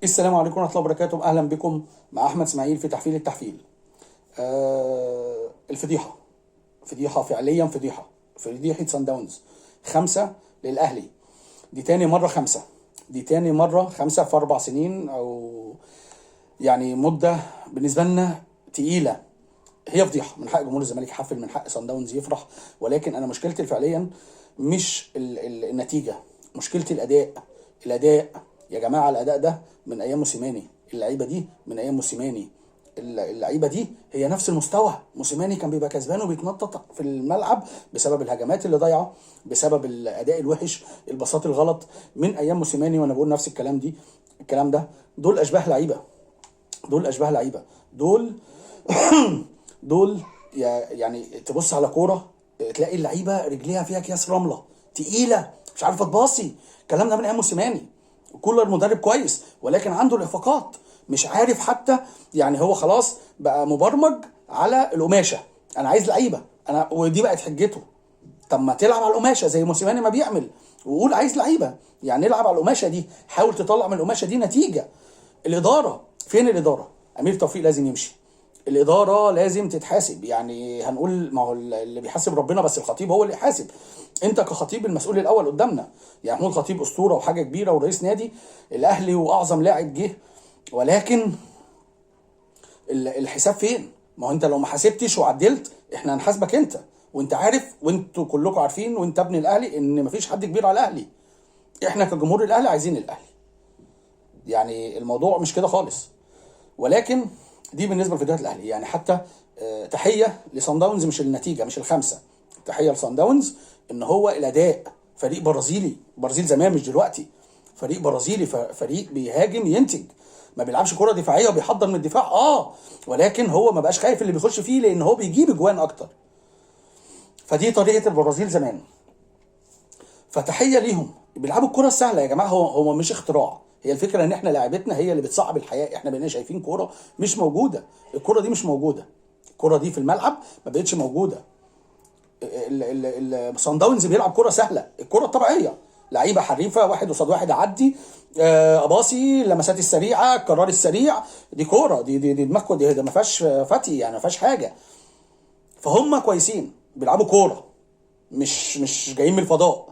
السلام عليكم ورحمة الله وبركاته، أهلا بكم مع أحمد إسماعيل في تحفيل التحفيل. الفضيحة، فضيحة فعليا، فضيحة سان داونز. 5 للأهلي. دي تاني مرة خمسة، دي تاني مرة خمسة في 4 سنين، أو يعني مدة بالنسبة لنا تقيلة. هي فضيحة، من حق جمهور الزمالك يحفل، من حق سان داونز يفرح، ولكن أنا مشكلتي فعليا مش النتيجة، مشكلتي الأداء. الأداء يا جماعة، الأداء ده من أيام موسيماني، اللعيبة دي من أيام موسيماني، اللعيبة دي هي نفس المستوى. موسيماني كان بيبقى كسبان وبيتنطط في الملعب بسبب الهجمات اللي ضايعة، بسبب الأداء الوحش، الباصات الغلط، من أيام موسيماني. وأنا بقول نفس الكلام ده. دول أشباه لعيبة، دول أشباه لعيبة، دول دول يعني تبص على كوره تلاقي اللعيبه رجليها فيها اكياس رمله تقيله، مش عارفه تباصي. الكلام ده من ايام موسيماني. كولر مدرب كويس، ولكن عنده الاخفاقات، مش عارف حتى. يعني هو خلاص بقى مبرمج على القماشه. انا عايز لعيبه، ودي بقت حجته. طب ما تلعب على القماشه زي موسيماني ما بيعمل، وقول عايز لعيبه. يعني نلعب على القماشه دي، حاول تطلع من القماشه دي نتيجه. الاداره فين؟ الاداره امير توفيق لازم يمشي. الاداره لازم تتحاسب. يعني هنقول ما هو اللي بيحاسب ربنا، بس الخطيب هو اللي يحاسب. انت كخطيب المسؤول الاول قدامنا. يعني محمود الخطيب اسطوره وحاجه كبيره ورئيس نادي الاهلي واعظم لاعب جه، ولكن الحساب فين؟ ما هو انت لو ما حاسبتش وعدلت احنا هنحاسبك انت، وانت عارف، وانتوا كلكم عارفين، وانت ابن الاهلي، ان مفيش حد كبير على الاهلي. احنا كجمهور الاهلي عايزين الاهلي. يعني الموضوع مش كده خالص. ولكن دي بالنسبه لفيديوهات الاهلي. يعني حتى تحيه لصن داونز، مش النتيجه، مش الخمسه. تحيه لصن داونز ان هو الاداء. فريق برازيلي، برازيل زمان مش دلوقتي. فريق برازيلي، فريق بيهاجم ينتج، ما بيلعبش كره دفاعيه وبيحضر من الدفاع. ولكن هو ما بقاش خايف اللي بيخش فيه، لان هو بيجيب اجوان اكتر. فدي طريقه البرازيل زمان. فتحيه ليهم، بيلعبوا الكره السهله يا جماعه. هو مش اختراع. هي الفكره ان احنا لعبتنا هي اللي بتصعب الحياه. احنا بقينا شايفين كوره مش موجوده. الكوره دي مش موجوده، الكوره دي في الملعب ما بقتش موجوده. صن داونز بيلعب كوره سهله، الكوره الطبيعيه، لعيبه حريفه، واحد قصاد واحد اعدي، اباصي، اللمسات السريعه، القرار السريع. دي كوره، دي دماغكم، دي ما فيهاش فتي، يعني ما فيهاش حاجه. فهم كويسين بيلعبوا كوره، مش جايين من الفضاء.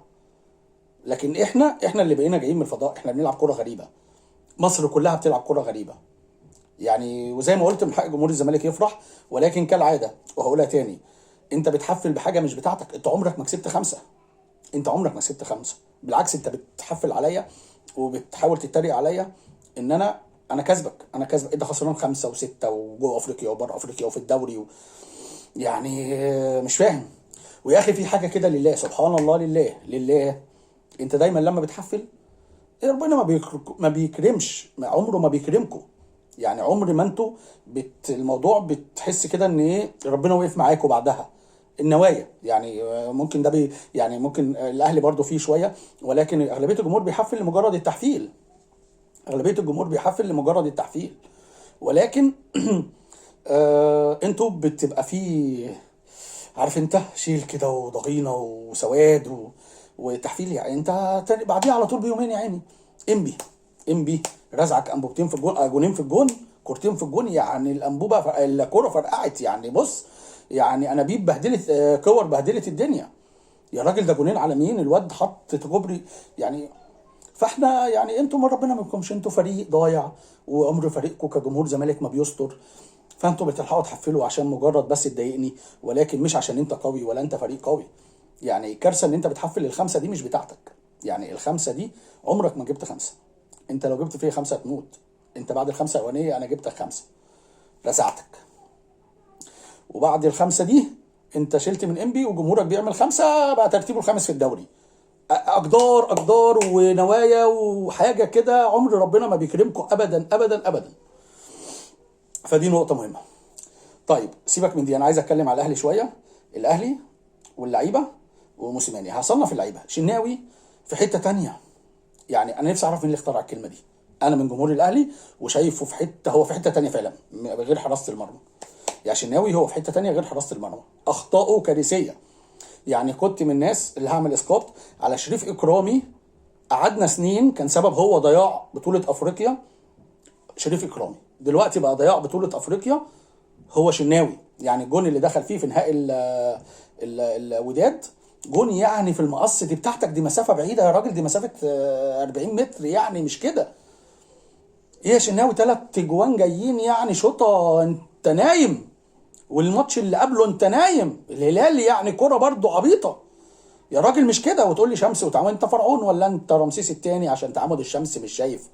لكن احنا اللي بقينا جايين من الفضاء. احنا بنلعب كرة غريبة، مصر كلها بتلعب كرة غريبة. يعني وزي ما قلت، من حق جمهور الزمالك يفرح، ولكن كالعادة وهقولها تاني، انت بتحفل بحاجة مش بتاعتك. انت عمرك ما كسبت خمسة، انت عمرك ما كسبت خمسة. بالعكس، انت بتحفل عليا وبتحاول تتريق عليا ان انا كسبك، انت خسران خمسة وستة، وجوه افريقيا وبره افريقيا وفي الدوري يعني مش فاهم. ويا اخي في حاجة كده، لله سبحان الله، لله. انت دايما لما بتحفل ربنا ما بيكرمش، عمره ما بيكرمكم. يعني عمر ما انتوا الموضوع بتحس كده ان ربنا وقف معاكم بعدها. النوايا يعني ممكن ده يعني ممكن الاهلي برضو فيه شويه، ولكن اغلبيه الجمهور بيحفل لمجرد التحفيل. اغلبيه الجمهور بيحفل لمجرد التحفيل، ولكن انتوا بتبقى فيه، عارف انت، شيل كده وضغينه وسواد وتحفيل. يعني انت بعديها على طول بيومين يا عيني انبي رزعك انبوبتين في الجون، جونين في الجون، كورتين في الجون. يعني الانبوبه الكوره فرقعت. يعني بص، يعني انابيب بهدلت، كور بهدلت الدنيا. يا راجل ده جونين على مين؟ الواد حط كوبري يعني. فاحنا يعني انتوا من ربنا ما بكمش، انتوا فريق ضايع، وعمر فريقكم كجمهور زمالك ما بيستر. فانتوا بتلحقوا تحفلوا عشان مجرد بس تضايقني، ولكن مش عشان انت قوي ولا انت فريق قوي. يعني كارثه ان انت بتحفل الخمسه دي مش بتاعتك. يعني الخمسه دي عمرك ما جبت خمسه. انت لو جبت فيها خمسه هتموت. انت بعد الخمسه الاولانيه انا جبتك خمسه، رزعتك. وبعد الخمسه دي انت شلت من انبي، وجمهورك بيعمل خمسه، بقى ترتيبه الخامس في الدوري. اقدار ونوايا وحاجه كده. عمر ربنا ما بيكرمكم ابدا ابدا ابدا. فدي نقطه مهمه. طيب سيبك من دي، انا عايز اتكلم على الاهلي شويه. الاهلي واللعيبه وموسيماني. هصنف اللعيبه. شناوي في حته تانية. يعني انا نفسي اعرف مين اللي اخترع الكلمه دي. انا من جمهور الاهلي وشايفه في حته، هو في حته تانية فعلا غير حراسه المرمى. يا شناوي هو في حته تانية غير حراسه المرمى. اخطائه كارثيه. يعني كنت من الناس اللي هعمل اسقاط على شريف اكرامي. قعدنا سنين كان سبب هو ضياع بطوله افريقيا شريف اكرامي. دلوقتي بقى ضياع بطوله افريقيا هو شناوي. يعني الجون اللي دخل فيه في نهائي الوداد جون يعني في المقص دي بتاعتك، دي مسافه بعيده يا راجل، دي مسافه 40 متر يعني مش كده. ايه يا شناوي 3 جوان جايين يعني شوطه انت نايم، والماتش اللي قبله انت نايم الهلال يعني كرة برضو عبيطه يا راجل مش كده. وتقول لي شمس وتعامل، انت فرعون ولا انت رمسيس الثاني عشان تعامد الشمس مش شايف؟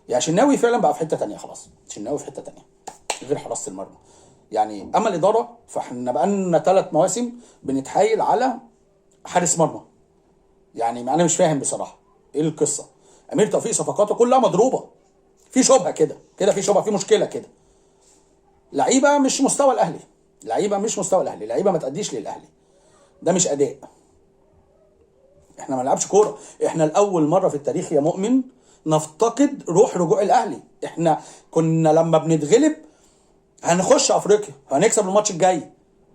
يا شناوي فعلا بقى في حته تانية خلاص، شناوي في حته تانية غير حراسه المرمى يعني. اما الاداره فاحنا بقى لنا 3 مواسم بنتحايل على حارس مرمى. يعني انا مش فاهم بصراحه ايه القصه. امير توفيق صفقاته كلها مضروبه، في شبهه كده كده، في شبهه، في مشكله كده. لعيبه مش مستوى الاهلي، لعيبه مش مستوى الاهلي، لعيبه ما تاديش للاهلي، ده مش اداء. احنا ما نلعبش كوره، احنا لاول مره في التاريخ يا مؤمن نفتقد روح رجوع الاهلي. احنا كنا لما بنتغلب هنخش افريقيا، هنكسب الماتش الجاي،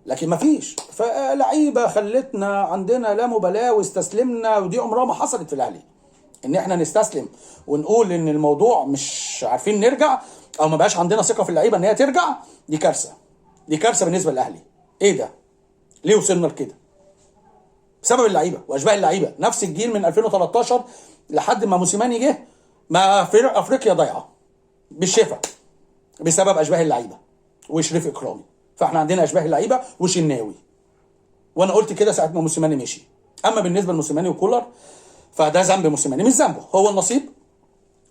لكن ما فيش. فلعيبه خلتنا عندنا لا مبالاه واستسلمنا، ودي عمرها ما حصلت في الاهلي ان احنا نستسلم ونقول ان الموضوع مش عارفين نرجع، او ما بقاش عندنا ثقه في اللعيبه ان هي ترجع. دي كارثه، دي كارثه بالنسبه للاهلي. ايه ده؟ ليه وصلنا لكده؟ بسبب اللعيبه واشباه اللعيبه. نفس الجيل من 2013 لحد ما موسيماني جه، ما فرق افريقيا ضايعه بالشفا بسبب اشباه اللعيبه وشريف اكرامي. فاحنا عندنا اشباه اللعيبه وشناوي، وانا قلت كده ساعه ما موسيماني مشي. اما بالنسبه لموسيماني وكولر فده ذنب موسيماني، مش ذنبه، هو النصيب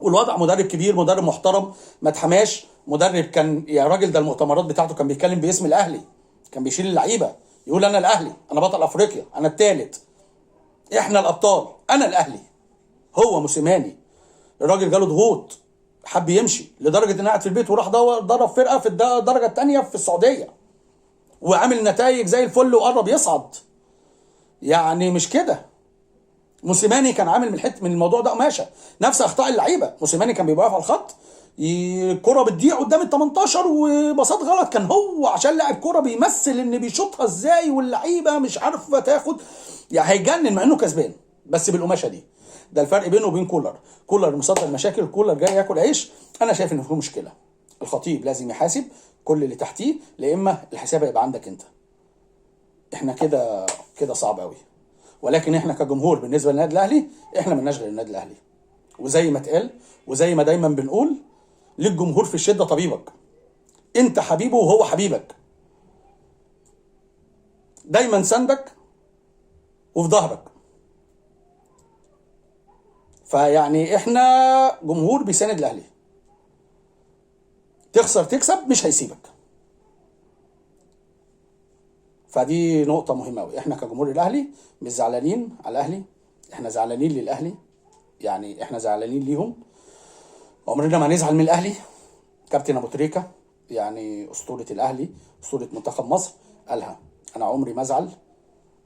والوضع. مدرب كبير، مدرب محترم، ما اتحماش، مدرب كان يا راجل ده المؤتمرات بتاعته كان بيتكلم باسم الاهلي، كان بيشيل اللعيبه يقول انا الاهلي، انا بطل افريقيا، انا الثالث، احنا الابطال، انا الاهلي. هو موسيماني الراجل جاله ضغوط، حب يمشي لدرجه انه قاعد في البيت وراح ضرب فرقه في الدرجه الثانيه في السعوديه، وعامل نتائج زي الفل وقرب يصعد. يعني مش كده. موسيماني كان عامل من الموضوع ده قماشه. نفس اخطاء اللعيبه، موسيماني كان بيبقى واقف على الخط، الكرة بتضيع قدام ال 18 وبساط غلط، كان هو عشان لاعب كرة بيمثل ان بيشوطها ازاي واللعيبه مش عارفه تاخد، يعني هيجنن مع انه كسبان بس بالقماشه دي. ده الفرق بينه وبين كولر. كولر مصدر مشاكل، كولر جاي ياكل عيش. انا شايف ان في مشكله. الخطيب لازم يحاسب كل اللي تحتيه، لا اما الحساب هيبقى عندك انت. احنا كده كده صعب قوي. ولكن احنا كجمهور بالنسبه للنادي الاهلي احنا مالناش غير النادي الاهلي. وزي ما اتقال وزي ما دايما بنقول، للجمهور في الشده طبيبك. انت حبيبه وهو حبيبك، دايما سندك وفي ظهرك. فيعني احنا جمهور بيساند الاهلي، تخسر تكسب مش هيسيبك. فدي نقطة مهمة أوي. احنا كجمهور الأهلي مش زعلانين على الأهلي، احنا زعلانين للأهلي، يعني احنا زعلانين ليهم. عمرنا ما نزعل من الأهلي. كابتن أبو تريكة يعني أسطورة الأهلي، أسطورة منتخب مصر، قالها: أنا عمري ما أزعل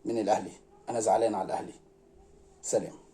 من الأهلي، أنا زعلان على الأهلي. سلام.